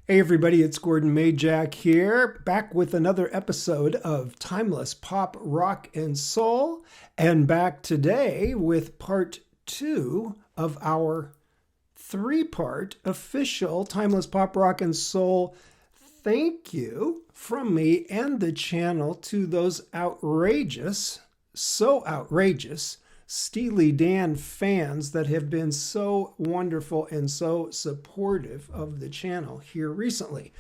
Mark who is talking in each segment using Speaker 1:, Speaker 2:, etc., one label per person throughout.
Speaker 1: Hey everybody, it's Gordon Majak here, back with another episode of Timeless Pop, Rock, and Soul, and back today with part two of our three-part official Timeless Pop, Rock, and Soul thank you from me and the channel to those outrageous, so outrageous, Steely Dan fans that have been so wonderful and so supportive of the channel here recently.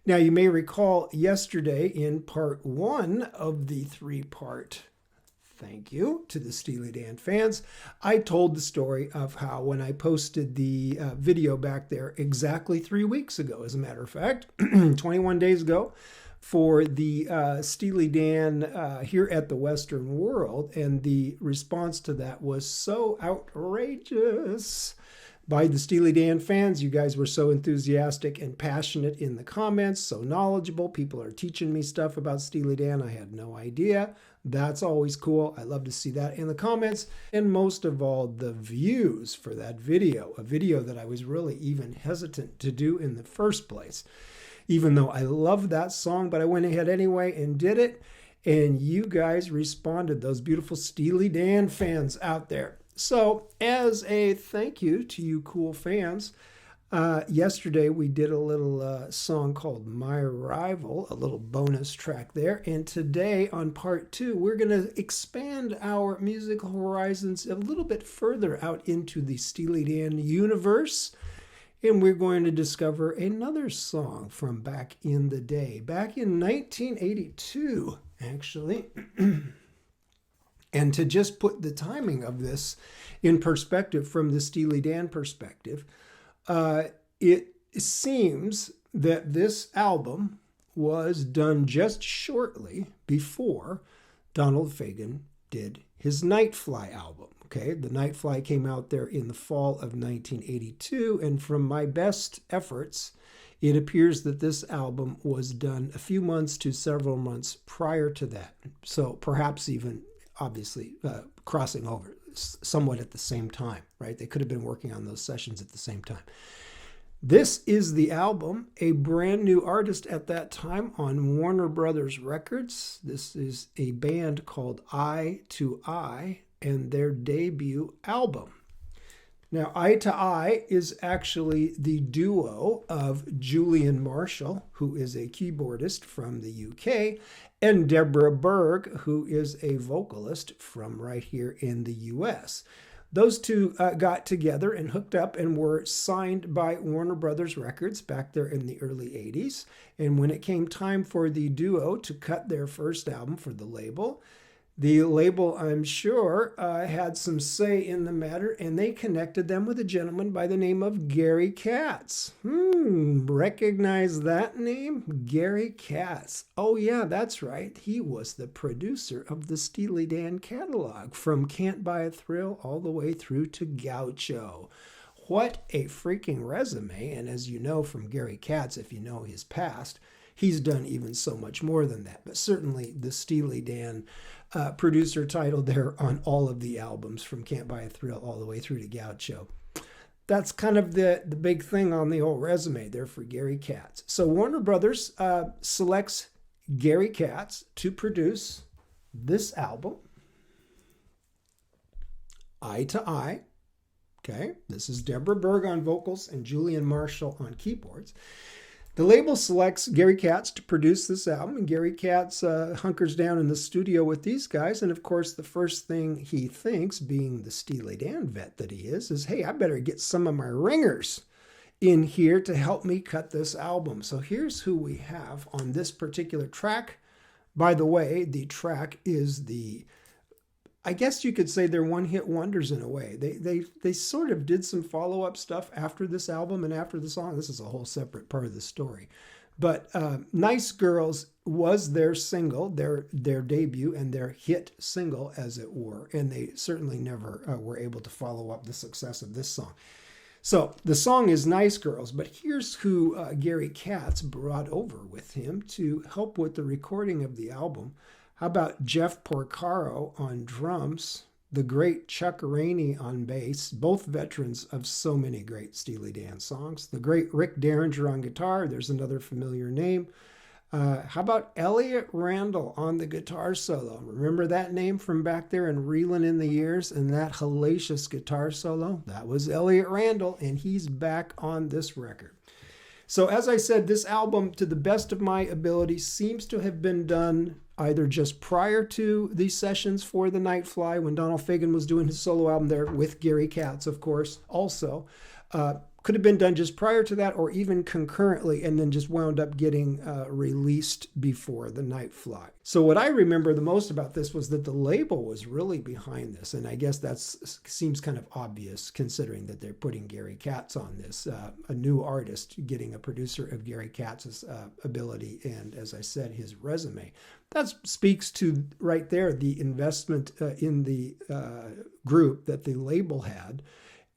Speaker 1: Now, you may recall yesterday in part one of the three-part thank you to the Steely Dan fans, I told the story of how when I posted the video back there exactly 3 weeks ago, as a matter of fact, 21 days ago, for the Steely Dan here at the Western World, and the response to that was so outrageous by the Steely Dan fans. You guys were so enthusiastic and passionate in the comments, so knowledgeable. People are teaching me stuff about Steely Dan I had no idea. That's always cool. I love to see that in the comments. And most of all, the views for that video, a video that I was really even hesitant to do in the first place. Even though I love that song, but I went ahead anyway and did it. And you guys responded, those beautiful Steely Dan fans out there. So as a thank you to you cool fans, yesterday we did a little song called My Rival, a little bonus track there. And today on part two, we're going to expand our musical horizons a little bit further out into the Steely Dan universe. And we're going to discover another song from back in the day, back in 1982, actually. And to just put the timing of this in perspective from the Steely Dan perspective, it seems that this album was done just shortly before Donald Fagen did his Nightfly album. Okay, the Nightfly came out there in the fall of 1982, and from my best efforts, it appears that this album was done a few months to several months prior to that. So perhaps even, obviously, crossing over somewhat at the same time, right? They could have been working on those sessions at the same time. This is the album, a brand new artist at that time on Warner Brothers Records. This is a band called Eye to Eye, and their debut album. Now, Eye to Eye is actually the duo of Julian Marshall, who is a keyboardist from the UK, and Deborah Berg, who is a vocalist from right here in the US. Those two got together and hooked up and were signed by Warner Brothers Records back there in the early 80s. And when it came time for the duo to cut their first album for the label, I'm sure, had some say in the matter, and they connected them with a gentleman by the name of Gary Katz. Recognize that name? Gary Katz. Oh yeah, that's right. He was the producer of the Steely Dan catalog from Can't Buy a Thrill all the way through to Gaucho. What a freaking resume. And as you know from Gary Katz, if you know his past, he's done even so much more than that. But certainly the Steely Dan producer title there on all of the albums from Can't Buy a Thrill all the way through to Gaucho. That's kind of the big thing on the old resume there for Gary Katz. So Warner Brothers selects Gary Katz to produce this album, Eye to Eye. Okay, this is Deborah Berg on vocals and Julian Marshall on keyboards. The label selects Gary Katz to produce this album, and Gary Katz hunkers down in the studio with these guys. And of course, the first thing he thinks, being the Steely Dan vet that he is, hey, I better get some of my ringers in here to help me cut this album. So here's who we have on this particular track. By the way, the track is I guess you could say they're one-hit wonders in a way. They sort of did some follow-up stuff after this album and after the song. This is a whole separate part of the story. But Nice Girls was their single, their debut and their hit single, as it were. And they certainly never were able to follow up the success of this song. So the song is Nice Girls, but here's who Gary Katz brought over with him to help with the recording of the album. How about Jeff Porcaro on drums the great Chuck Rainey on bass, both veterans of so many great Steely Dan songs. The great Rick Derringer on guitar, there's another familiar name. How about Elliot Randall on the guitar solo? Remember that name from back there in Reelin' in the Years and that hellacious guitar solo? That was Elliot Randall, and he's back on this record. So as I said, this album, to the best of my ability, seems to have been done either just prior to these sessions for the Nightfly, when Donald Fagen was doing his solo album there with Gary Katz, of course, also. Could have been done just prior to that or even concurrently, and then just wound up getting released before the Nightfly. So what I remember the most about this was that the label was really behind this, and I guess that seems kind of obvious considering that they're putting Gary Katz on this, a new artist getting a producer of Gary Katz's ability and, as I said, his resume. That speaks to, right there, the investment in the group that the label had,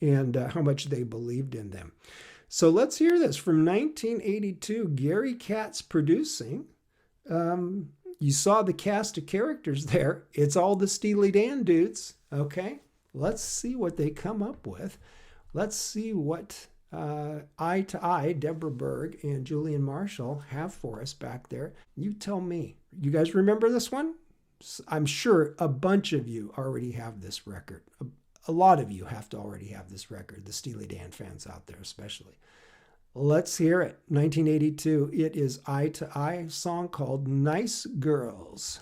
Speaker 1: and how much they believed in them. So let's hear this from 1982, Gary Katz producing. You saw the cast of characters there. It's all the Steely Dan dudes, okay? Let's see what they come up with. Let's see what Eye to Eye, Deborah Berg and Julian Marshall have for us back there. You tell me. You guys remember this one? I'm sure a bunch of you already have this record. A lot of you have to already have this record, the Steely Dan fans out there especially. Let's hear it. 1982, it is Eye to Eye, a song called Nice Girls.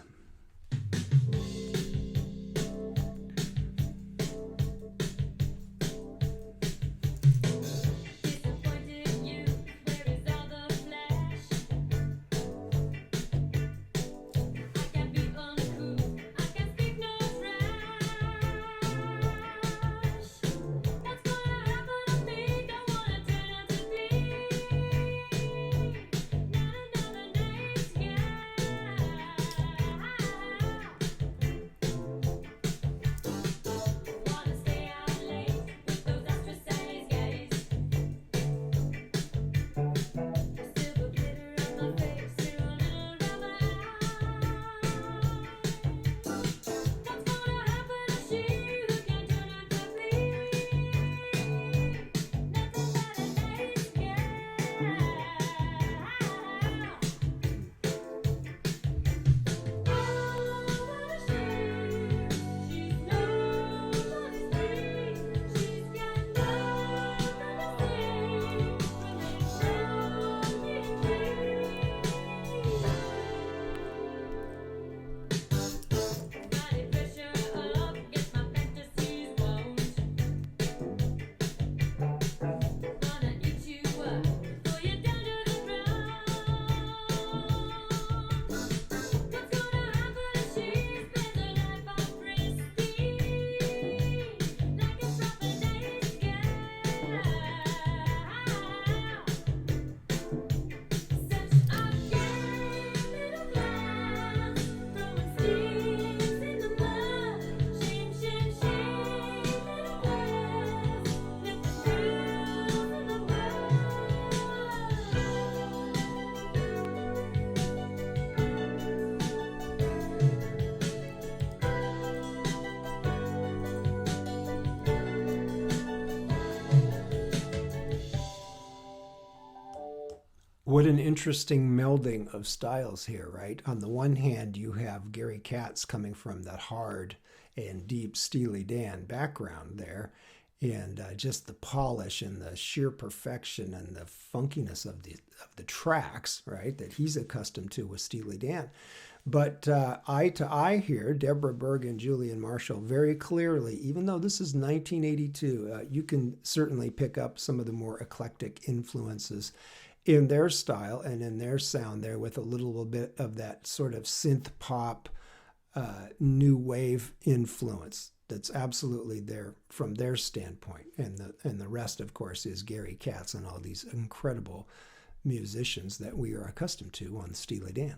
Speaker 1: What an interesting melding of styles here, right? On the one hand, you have Gary Katz coming from that hard and deep Steely Dan background there, and just the polish and the sheer perfection and the funkiness of the tracks, right, that he's accustomed to with Steely Dan. But Eye to Eye here, Deborah Berg and Julian Marshall, very clearly, even though this is 1982, you can certainly pick up some of the more eclectic influences in their style and in their sound there, with a little bit of that sort of synth pop, new wave influence that's absolutely there from their standpoint. And the rest, of course, is Gary Katz and all these incredible musicians that we are accustomed to on Steely Dan.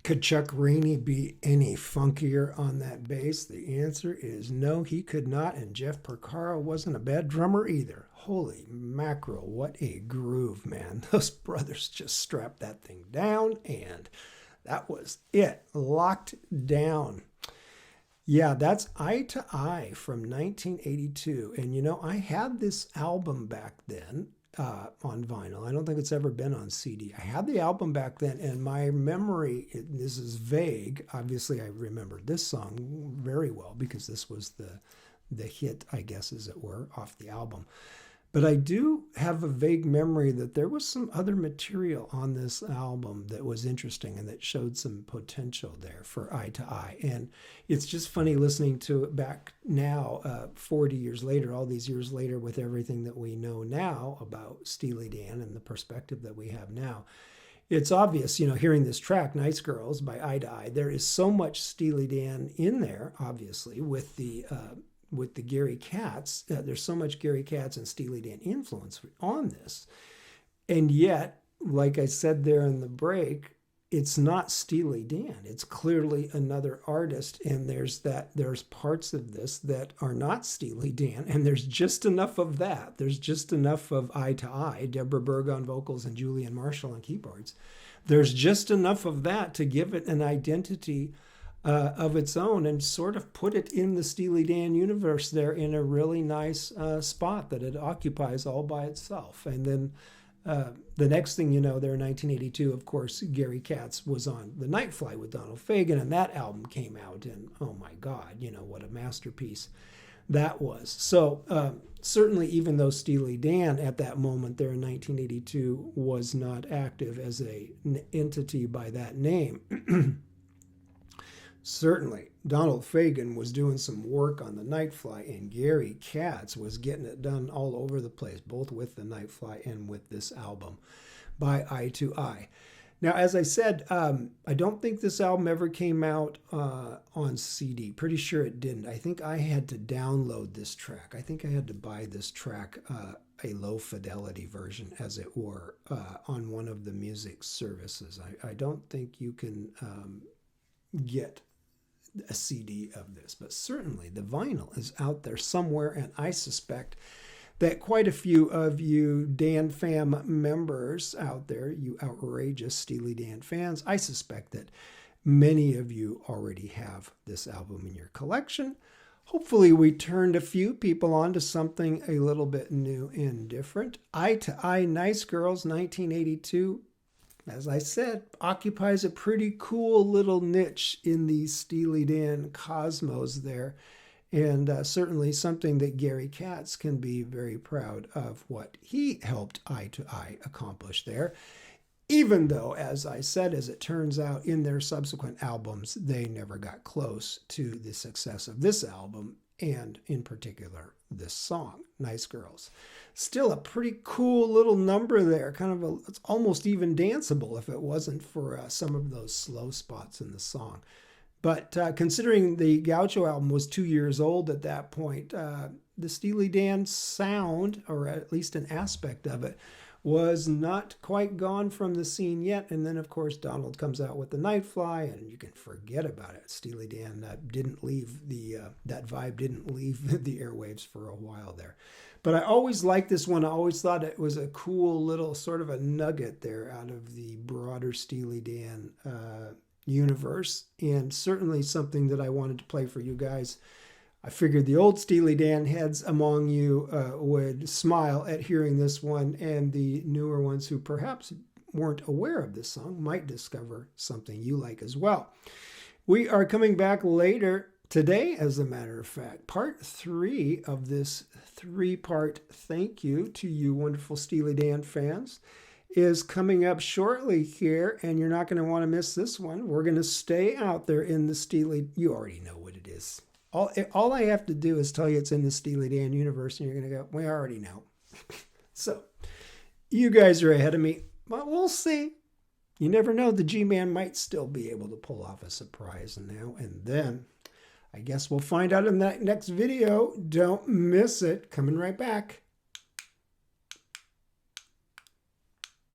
Speaker 1: Could Chuck Rainey be any funkier on that bass? The answer is no, he could not, and Jeff Porcaro wasn't a bad drummer either. Holy mackerel, what a groove, man. Those brothers just strapped that thing down, and that was it. Locked down. Yeah, that's Eye to Eye from 1982. And you know, I had this album back then on vinyl. I don't think it's ever been on CD. I had the album back then, and my memory, this is vague. Obviously, I remembered this song very well because this was the hit, I guess, as it were, off the album. But I do have a vague memory that there was some other material on this album that was interesting and that showed some potential there for Eye to Eye. And it's just funny listening to it back now, 40 years later, all these years later, with everything that we know now about Steely Dan and the perspective that we have now. It's obvious, you know, hearing this track, Nice Girls by Eye to Eye, there is so much Steely Dan in there, obviously, with the Gary Katz. There's so much Gary Katz and Steely Dan influence on this. And yet, like I said there in the break, it's not Steely Dan. It's clearly another artist. And there's parts of this that are not Steely Dan. And there's just enough of that. There's just enough of Eye to Eye, Deborah Berg on vocals and Julian Marshall on keyboards. There's just enough of that to give it an identity of its own and sort of put it in the Steely Dan universe there in a really nice spot that it occupies all by itself. And then the next thing you know, there in 1982, of course, Gary Katz was on The Night Flight with Donald Fagen, and that album came out, and oh my God, you know, what a masterpiece that was. So certainly, even though Steely Dan at that moment there in 1982 was not active as an entity by that name, certainly, Donald Fagen was doing some work on the Night Fly, and Gary Katz was getting it done all over the place, both with the Night Fly and with this album by Eye to Eye. Now, as I said, I don't think this album ever came out on CD. Pretty sure it didn't. I think I had to download this track. I think I had to buy this track, a low fidelity version, as it were, on one of the music services. I don't think you can get a CD of this, but certainly the vinyl is out there somewhere, and I suspect that quite a few of you Dan Fam members out there, you outrageous Steely Dan fans, I suspect that many of you already have this album in your collection. Hopefully we turned a few people on to something a little bit new and different. Eye to Eye, Nice Girls, 1982. As I said, occupies a pretty cool little niche in the Steely Dan cosmos there. And certainly something that Gary Katz can be very proud of what he helped Eye to Eye accomplish there. Even though, as I said, as it turns out, in their subsequent albums, they never got close to the success of this album, and in particular, this song, Nice Girls. Still a pretty cool little number there, it's almost even danceable if it wasn't for some of those slow spots in the song. But considering the Gaucho album was 2 years old at that point, the Steely Dan sound, or at least an aspect of it, was not quite gone from the scene yet. And then, of course, Donald comes out with the Night Fly, and you can forget about it. Steely Dan didn't leave that vibe didn't leave the airwaves for a while there. But I always liked this one. I always thought it was a cool little sort of a nugget there out of the broader Steely Dan universe, and certainly something that I wanted to play for you guys. I figured the old Steely Dan heads among you would smile at hearing this one, and the newer ones who perhaps weren't aware of this song might discover something you like as well. We are coming back later today, as a matter of fact. Part 3 of this 3-part thank you to you wonderful Steely Dan fans is coming up shortly here, and you're not going to want to miss this one. We're going to stay out there in the Steely. You already know what it is. All I have to do is tell you it's in the Steely Dan universe, and you're going to go, we already know. So, you guys are ahead of me, but we'll see. You never know. The G-Man might still be able to pull off a surprise now and then. I guess we'll find out in that next video. Don't miss it. Coming right back.